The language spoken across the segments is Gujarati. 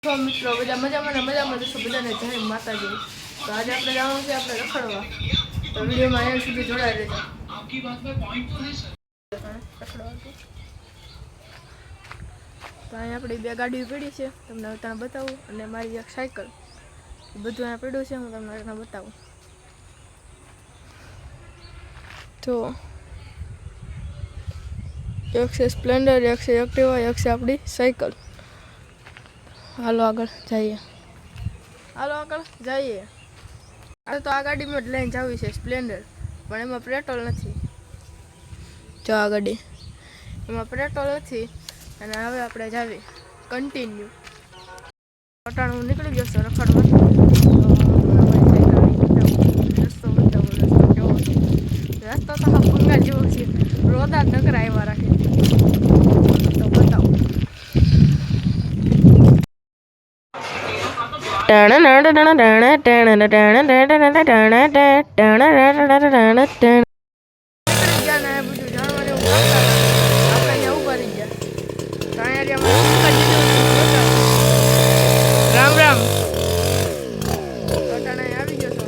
તો મિત્રો બધા મજામાં જશો બધાને જય માતાજી. તો આજે આપણે જવાનું છે આપણે રખડવા. તો વિડીયોમાં અહીંયા સુધી જોડાઈ રહેજો. આપકી વાત મેં પોઈન્ટ તો હે સર. રખડવા તો અહીંયા આપણી બે ગાડીઓ પડી છે, તમને ત્યાં બતાવું, અને મારી એક સાયકલ. બધું અહીંયા પડ્યું છે, હું તમને ત્યાં બતાવું. તો એક છે સ્પ્લેન્ડર, એક છે એક્ટિવા, એક છે આપણી સાયકલ. હાલો આગળ જઈએ. આ તો આ ગાડીમાં જ લઈને જાવી છે સ્પ્લેન્ડર, પણ એમાં પેટ્રોલ નથી. જો આ ગાડી એમાં પેટ્રોલ નથી, અને હવે આપણે જાવી કન્ટિન્યુ. અટાણ હું નીકળી ગયો છું રખડવા. રસ્તો તો હા ભંગા જેવો છે, રોદા ટકરા એવા રાખે. તો બતાવો. રામ રામ. આવી ગયો છો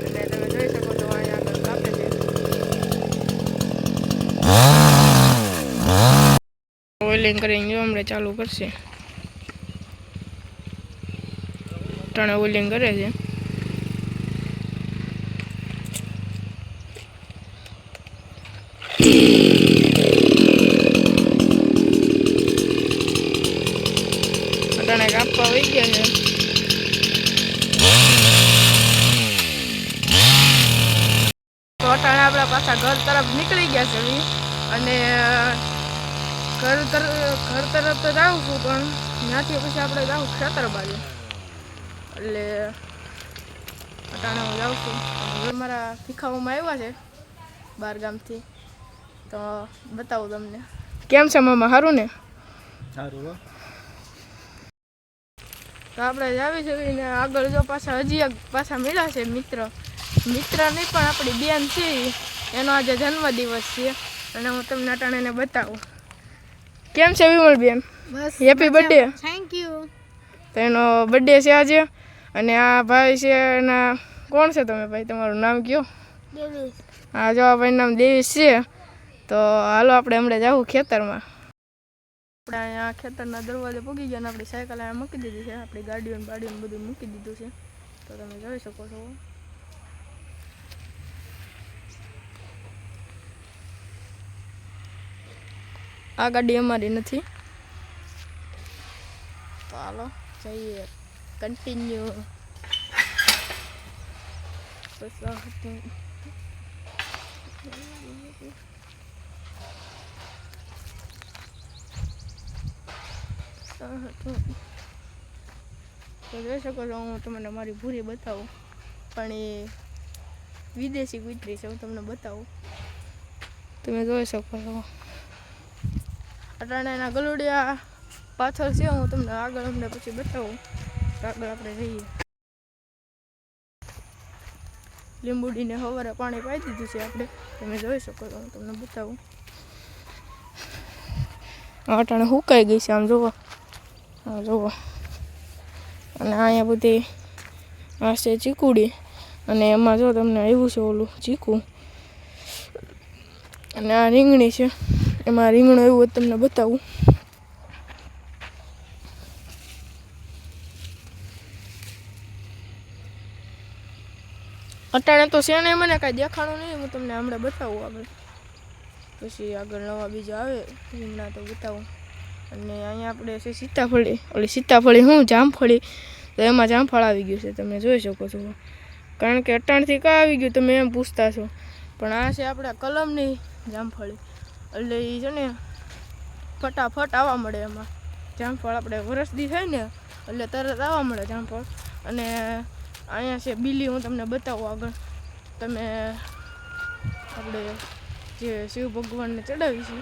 એટલે તમે જોઈ શકો છો અહીંયા આગળ કાપે છે. ઓઇલિંગ કરીને જો હમણાં ચાલુ કરશે. ત્રણે ઓઇલિંગ કરે છે. અટાણે કાપવા આવી ગયા છે. તો અટાણે આપણા પાછા ઘર તરફ નીકળી ગયા છે, અને ઘર તરફ તો જાઉં છું, પણ ત્યાંથી પછી આપણે જાઉં ખેતર બાજુ. એટલે અટાણે હું જાઉં છું. મારા ભીખાઓમાં આવ્યા છે બહાર ગામથી, તો બતાવું તમને. કેમ છે મામા? સારું ને? સારું. તો આપણે જાવી છે ને આગળ. જો પાછા હજી એક પાછા મળ્યા છે મિત્ર નહીં, પણ આપણી બેન છે, એનો આજે જન્મદિવસ છે, અને હું તમને અટાણે બતાવું. કેમ છે વિમલ બેન? બસ હેપી બર્થડે. Thank you. તો એનો બર્થડે છે આજે, અને આ ભાઈ છે એના કોણ છે? તમે ભાઈ તમારું નામ કયો? દેવીશ. હા, જો આ ભાઈનું નામ દેવીશ છે. તો હાલો આપણે હમણાં જાવું ખેતરમાં. આપણે અહીંયા ખેતરના દરવાજે પહોંચી ગયા, અને આપણી સાયકલ અહીંયા મૂકી દીધી છે. આપણી ગાડીઓને બાડીઓને બધું મૂકી દીધું છે, તો તમે જોઈ શકો છો. આ ગાડી અમારી નથી. તો હાલો જઈએ કન્ટિન્યુ. તો જોઈ શકો છો, હું તમને મારી ભૂરી બતાવું, પણ એ વિદેશી કૂતરી છે. હું તમને બતાવું, તમે જોઈ શકો છો. અટાણે એના ગલુડિયા પાછળ છે. હું તમને આગળ અમને પછી બતાવું. આગળ આપણે જઈએ. લીંબુડીને સવારે પાણી પાઈ દીધું છે આપણે, તમે જોઈ શકો છો. હું તમને બતાવું. અટાણે સુકાઈ ગઈ છે, આમ જોવો. હા જોવો. અને અહીંયા બધી આ છે ચીકુડી, અને એમાં જો તમને આવ્યું છે ઓલું ચીકુ, અને આ રીંગણી છે. એમાં રીંગણું એવું તમને બતાવું. અટાણે તો શેણે મને કાંઈ દેખાણું નહીં. હું તમને હમણાં બતાવું આગળ, પછી આગળ નવા બીજા આવે રીંગણા તો બતાવું. અને અહીંયા આપણે છે સીતાફળી. ઓલી સીતાફળી હું જામફળી, તો એમાં જામફળ આવી ગયું છે, તમે જોઈ શકો છો. કારણ કે અટાણથી કાં આવી ગયું તમે એમ પૂછતા છો, પણ આ છે આપણે કલમની જામફળી. એટલે એ છે ને ફટાફટ આવવા મળે એમાં જામફળ. આપણે વરસદી થાય ને એટલે તરત આવવા મળે જામફળ. અને અહીંયા છે બીલી. હું તમને બતાવું આગળ. તમે આપણે જે શિવ ભગવાનને ચડાવી છે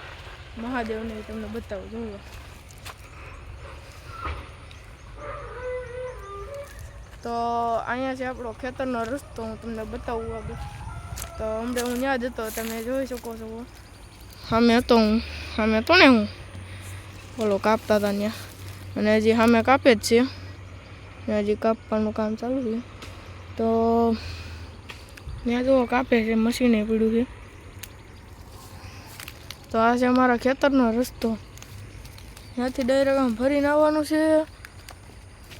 મહાદેવને, એ તમને બતાવું. જોવો. તો અહીંયા છે આપણો ખેતરનો રસ્તો. હું તમને બતાવું આગળ. તો હમણાં હું ત્યાં જ હતો, તમે જોઈ શકો છો. સામે હતો ને હું બોલો કાપતા હતા ત્યાં. અને હજી સામે કાપે જ છે, હજી કાપવાનું કામ ચાલુ છે. તો ત્યાં જો કાપે છે, મશીને પીડ્યું છે. તો આ છે અમારા ખેતરનો રસ્તો. ત્યાંથી ડાયરેક્ટ આમ ફરીને આવવાનું છે,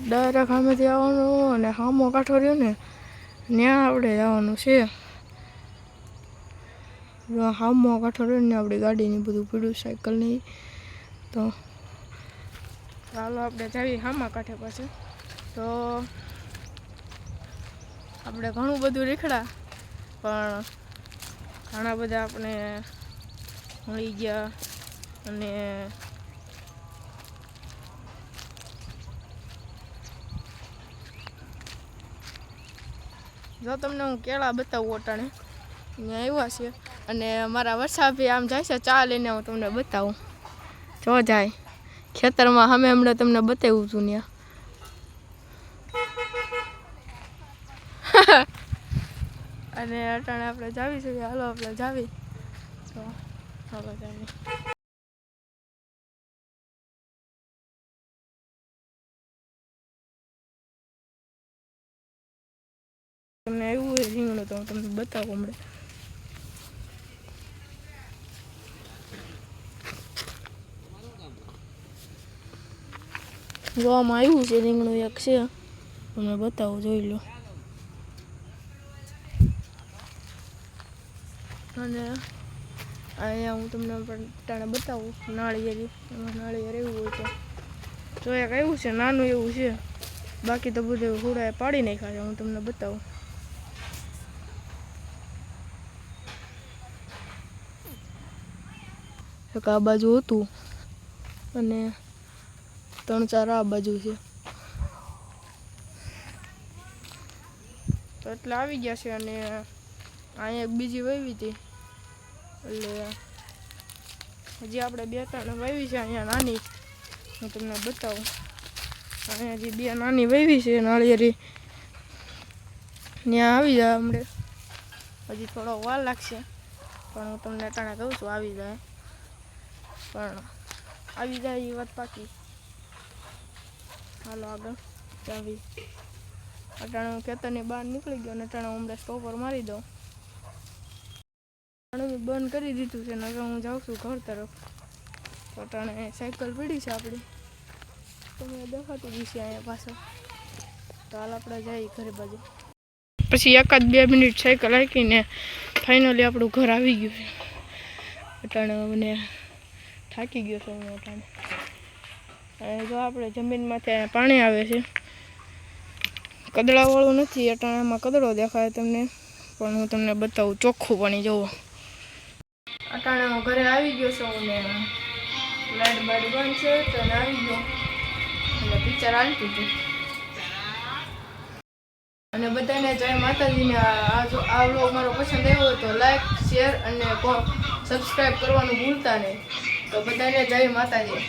ડાયરેક્ટ સામેથી આવવાનું અને સામો કાંઠો રહ્યો ને ત્યાં આપણે જવાનું છે. સામો કાંઠો રહ્યો ને આપણી ગાડીની બધું પીડ્યું, સાયકલની. તો ચાલો આપણે જઈએ સામા કાંઠે પાસે. તો આપણે ઘણું બધું રીખડા, પણ ઘણા બધા આપણે મળી ગયા. અને જો તમને હું કેળા બતાવું અટાણે અહીંયા આવ્યા છે, અને મારા વર્ષા બી આમ જાય છે ચા લઈને. હું તમને બતાવું, જો જાય ખેતરમાં સામે હમણાં તમને બતાવ્યું હતું ત્યાં. અને અટાણે આપણે જાવી છીએ, હાલો આપણે જાવી. તો હાલો જાવી. તમને આવ્યું હોય રીંગણું તો હું તમને બતાવું હમણાં. જોવામાં આવ્યું છે રીંગણું એક છે, તમને બતાવું, જોઈ લો. અને અહીંયા હું તમને ટાણે બતાવું નાળિયેરી. એમાં નાળિયેર એવું હોય તો જો એક આવ્યું છે, નાનું એવું છે. બાકી તો બધું હુડાએ પાડી નાખ્યા છે. હું તમને બતાવું. એક આ બાજુ હતું અને 3-4 આ બાજુ છે. તો એટલે આવી ગયા છે. અને અહીંયા એક બીજી વાવી હતી, એટલે હજી આપણે 2-3 વાવી છે અહીંયા નાની. હું તમને બતાવું. અહીંયા હજી 2 નાની વાવી છે નાળિયેરી. ત્યાં આવી જાય હમણાં, હજી થોડો વાર લાગશે, પણ હું તમને અટાણે કહું છું આવી જાય. પણ આવી જાય એ વાત પાકી. હાલો આગળ ચાવી. અટાણે હું ખેતરની બહાર નીકળી ગયો, અને અટાણે હું હમણાં સ્ટોપર મારી દઉં. મેં બંધ કરી દીધું છે, ને હવે હું જાઉં છું ઘર તરફ. તો અટાણે સાયકલ પડી છે આપણી, તો મેં દેખાતી ગઈ છે અહીંયા પાછળ. તો હાલ આપણે જઈએ ઘરે બાજુ. પછી 1-2 મિનિટ સાયકલ હાંકીને ફાઇનલી આપણું ઘર આવી ગયું છે. અટાણે મને થાકી ગયો છું હું અટાણે. અને જો આપણે જમીનમાંથી પાણી આવે છે, કદડાવાળું નથી. અટાણામાં કદડો દેખાય તમને, પણ હું તમને બતાવું ચોખ્ખું પાણી. જુઓ, અટાણે હું ઘરે આવી ગયો છું, ને લાઈટ બાઈટ બંધ છે તો આવી ગયો, અને પિક્ચર હાલતું હતું. અને બધાને જય માતાજીને. આ વ્લોગ મારો પસંદ આવ્યો હોય તો લાઈક, શેર અને સબસ્ક્રાઈબ કરવાનું ભૂલતા નહીં. તો બધાને જય માતાજી.